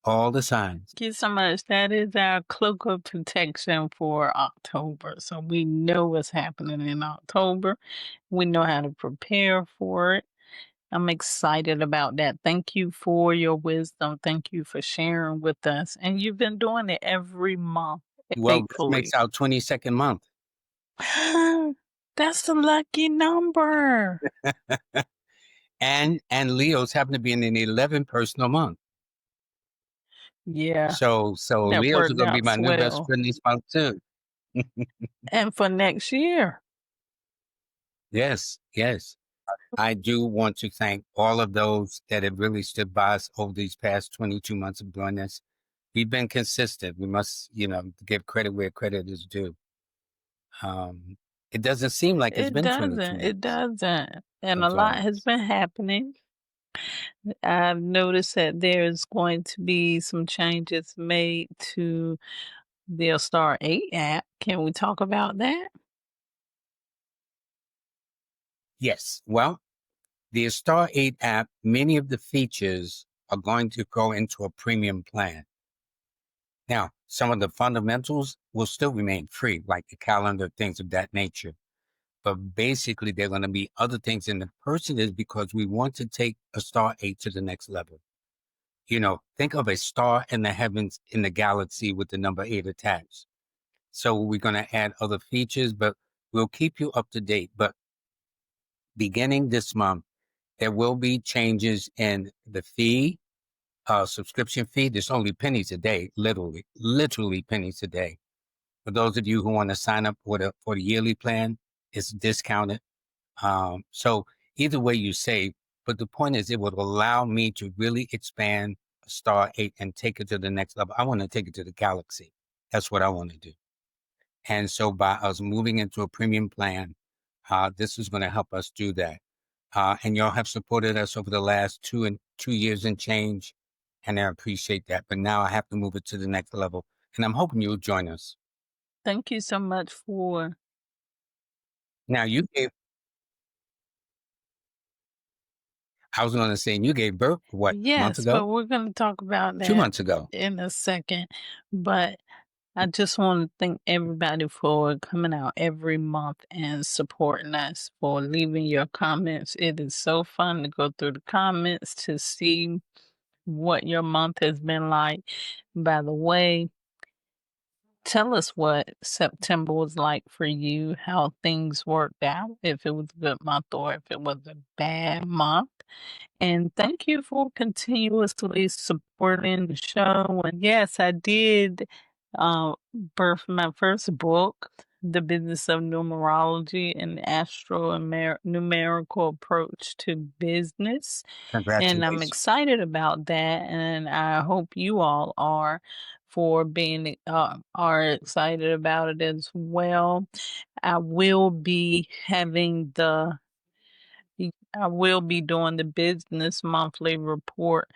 All the signs. Thank you so much. That is our cloak of protection for October. So we know what's happening in October. We know how to prepare for it. I'm excited about that. Thank you for your wisdom. Thank you for sharing with us. And you've been doing it every month Well, this faithfully. makes our 22nd month. That's the lucky number. and Leo's happen to be in an 11 personal month. Yeah, So that Leo's are worked going to be out my new best swell. friend this month too. And for next year. Yes. I do want to thank all of those that have really stood by us over these past 22 months of doing this. We've been consistent. We must, give credit where credit is due. It doesn't seem like it's It been 22 doesn't. It months doesn't. And of a doing lot has this. been happening. I've noticed that there's going to be some changes made to the Star 8 app. Can we talk about that? Yes. Well, the Star 8 app, many of the features are going to go into a premium plan. Now, some of the fundamentals will still remain free, like the calendar, things of that nature. But basically, there are going to be other things in the percentage because we want to take a Star 8 to the next level. Think of a star in the heavens in the galaxy with the number 8 attached. So we're going to add other features, but we'll keep you up to date. But beginning this month, there will be changes in the fee, subscription fee. There's only pennies a day, literally pennies a day. For those of you who want to sign up for the yearly plan, it's discounted. So either way you save, but the point is it would allow me to really expand Star 8 and take it to the next level. I want to take it to the galaxy. That's what I want to do. And so by us moving into a premium plan, this is going to help us do that. And y'all have supported us over the last 2 years and change, and I appreciate that. But now I have to move it to the next level, and I'm hoping you'll join us. Thank you so much for. Now I was going to say, you gave birth, what, a month Yes, ago? but we're going to talk about 2 that months ago. in a second. But I just want to thank everybody for coming out every month and supporting us, for leaving your comments. It is so fun to go through the comments to see what your month has been like. By the way, tell us what September was like for you, how things worked out, if it was a good month or if it was a bad month. And thank you for continuously supporting the show. And yes, I did birth my first book, The Business of Numerology, an astro-numerical approach to business. And I'm Congratulations. excited about that. And I hope you all are for being are excited about it as well. I will be having I will be doing the business monthly report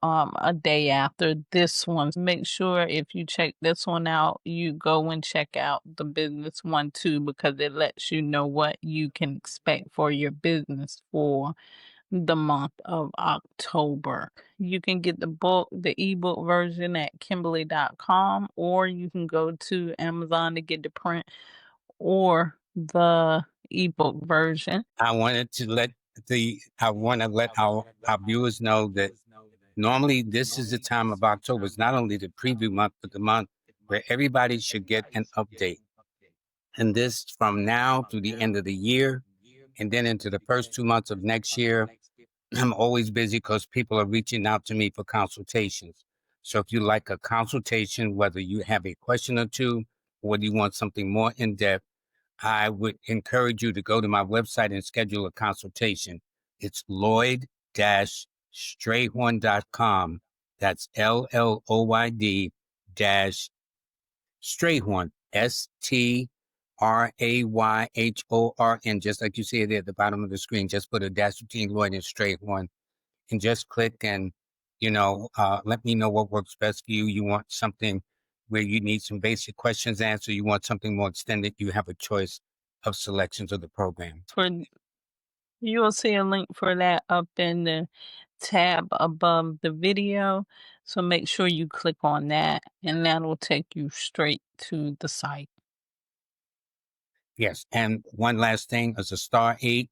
a day after this one. Make sure if you check this one out, you go and check out the business one too, because it lets you know what you can expect for your business for the month of October. You can get the book, the ebook version at Kimbaley.com, or you can go to Amazon to get the print or the ebook version. I want to let our viewers know that normally this is the time of October. It's not only the preview month, but the month where everybody should get an update. And this from now through the end of the year, and then into the first 2 months of next year. I'm always busy because people are reaching out to me for consultations. So if you like a consultation, whether you have a question or two, or whether you want something more in depth, I would encourage you to go to my website and schedule a consultation. It's Lloyd-Strayhorn.com. That's LLOYD Strayhorn, STRAYHORN, just like you see it at the bottom of the screen. Just put a dash between Lloyd and Strayhorn and just click and, let me know what works best for you. You want something where you need some basic questions answered. You want something more extended. You have a choice of selections of the program. You will see a link for that up in the tab above the video. So make sure you click on that, and that will take you straight to the site. Yes. And one last thing, as a *8,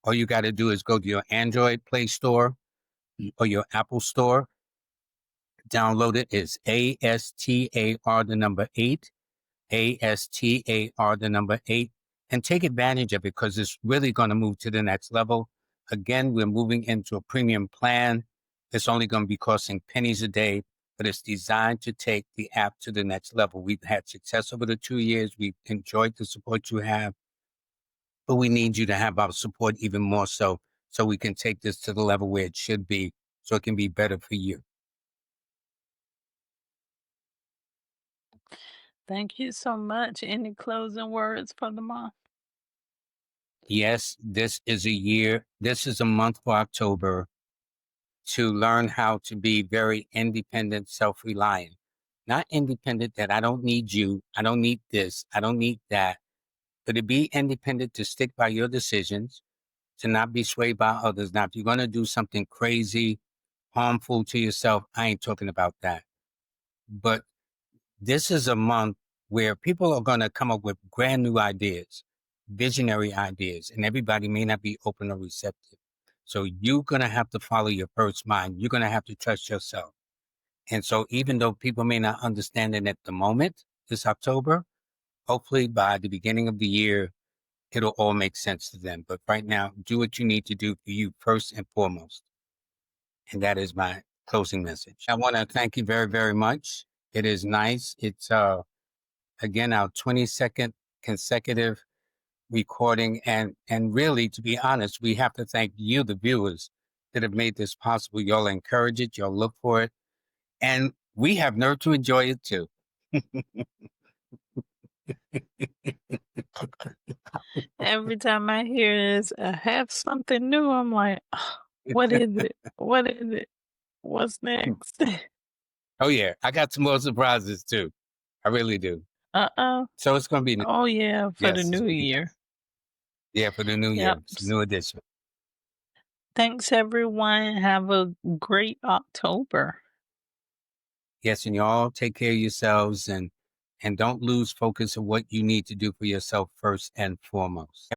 all you got to do is go to your Android Play Store or your Apple Store. Download it. It's ASTAR, the number 8, ASTAR, the number 8, and take advantage of it because it's really going to move to the next level. Again, we're moving into a premium plan. It's only going to be costing pennies a day, but it's designed to take the app to the next level. We've had success over the 2 years. We've enjoyed the support you have, but we need you to have our support even more so we can take this to the level where it should be, so it can be better for you. Thank you so much. Any closing words for the month? Yes, this is a month for October to learn how to be very independent, self-reliant. Not independent that I don't need you, I don't need this, I don't need that, but to be independent, to stick by your decisions, to not be swayed by others. Now, if you're going to do something crazy, harmful to yourself, I ain't talking about that. But this is a month where people are going to come up with brand new ideas, visionary ideas, and everybody may not be open or receptive. So you're going to have to follow your first mind. You're going to have to trust yourself. And so even though people may not understand it at the moment, this October, hopefully by the beginning of the year, it'll all make sense to them. But right now, do what you need to do for you first and foremost. And that is my closing message. I want to thank you very, very much. It is nice. It's, again, our 22nd consecutive recording. And really, to be honest, we have to thank you, the viewers, that have made this possible. Y'all encourage it. Y'all look for it. And we have nerve to enjoy it too. Every time I hear this, I have something new. I'm like, oh, what is it? What is it? What's next? Oh, yeah. I got some more surprises too. I really do. So it's going to be. Oh, yeah, for the new year. Yeah, for the new year. It's a new edition. Thanks, everyone. Have a great October. Yes, and y'all take care of yourselves and don't lose focus of what you need to do for yourself first and foremost.